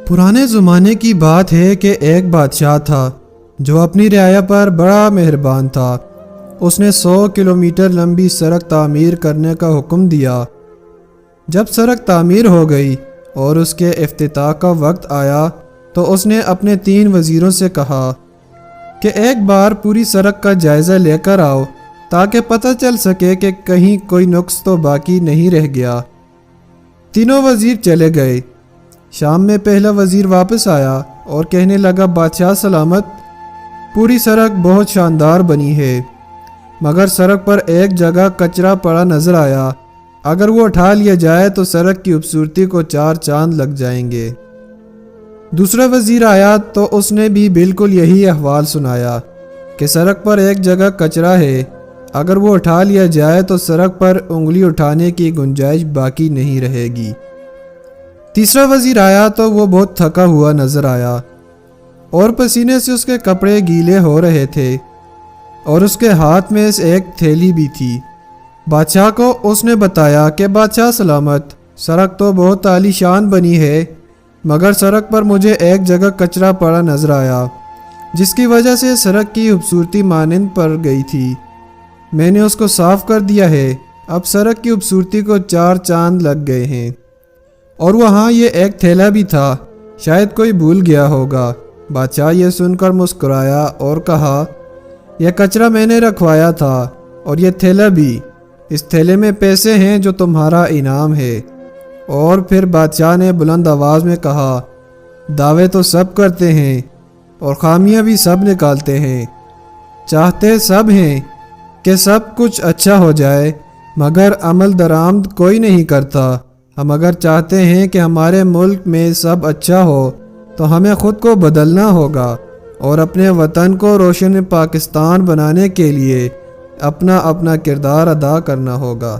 پرانے زمانے کی بات ہے کہ ایک بادشاہ تھا جو اپنی رعایا پر بڑا مہربان تھا۔ اس نے 100 کلومیٹر لمبی سڑک تعمیر کرنے کا حکم دیا۔ جب سڑک تعمیر ہو گئی اور اس کے افتتاح کا وقت آیا تو اس نے اپنے 3 وزیروں سے کہا کہ ایک بار پوری سڑک کا جائزہ لے کر آؤ تاکہ پتہ چل سکے کہ کہیں کوئی نقص تو باقی نہیں رہ گیا۔ تینوں وزیر چلے گئے۔ شام میں پہلا وزیر واپس آیا اور کہنے لگا، بادشاہ سلامت، پوری سڑک بہت شاندار بنی ہے، مگر سڑک پر ایک جگہ کچرا پڑا نظر آیا۔ اگر وہ اٹھا لیا جائے تو سڑک کی خوبصورتی کو 4 چاند لگ جائیں گے۔ دوسرا وزیر آیا تو اس نے بھی بالکل یہی احوال سنایا کہ سڑک پر ایک جگہ کچرا ہے، اگر وہ اٹھا لیا جائے تو سڑک پر انگلی اٹھانے کی گنجائش باقی نہیں رہے گی۔ تیسرا وزیر آیا تو وہ بہت تھکا ہوا نظر آیا اور پسینے سے اس کے کپڑے گیلے ہو رہے تھے اور اس کے ہاتھ میں ایک تھیلی بھی تھی۔ بادشاہ کو اس نے بتایا کہ بادشاہ سلامت، سڑک تو بہت عالی شان بنی ہے، مگر سڑک پر مجھے ایک جگہ کچرا پڑا نظر آیا جس کی وجہ سے سڑک کی خوبصورتی مانند پڑ گئی تھی۔ میں نے اس کو صاف کر دیا ہے، اب سڑک کی خوبصورتی کو 4 چاند لگ گئے ہیں۔ اور وہاں یہ ایک تھیلا بھی تھا، شاید کوئی بھول گیا ہوگا۔ بادشاہ یہ سن کر مسکرایا اور کہا، یہ کچرا میں نے رکھوایا تھا اور یہ تھیلا بھی، اس تھیلے میں پیسے ہیں جو تمہارا انعام ہے۔ اور پھر بادشاہ نے بلند آواز میں کہا، دعوے تو سب کرتے ہیں اور خامیاں بھی سب نکالتے ہیں، چاہتے سب ہیں کہ سب کچھ اچھا ہو جائے، مگر عمل درآمد کوئی نہیں کرتا۔ ہم اگر چاہتے ہیں کہ ہمارے ملک میں سب اچھا ہو تو ہمیں خود کو بدلنا ہوگا اور اپنے وطن کو روشن پاکستان بنانے کے لیے اپنا کردار ادا کرنا ہوگا۔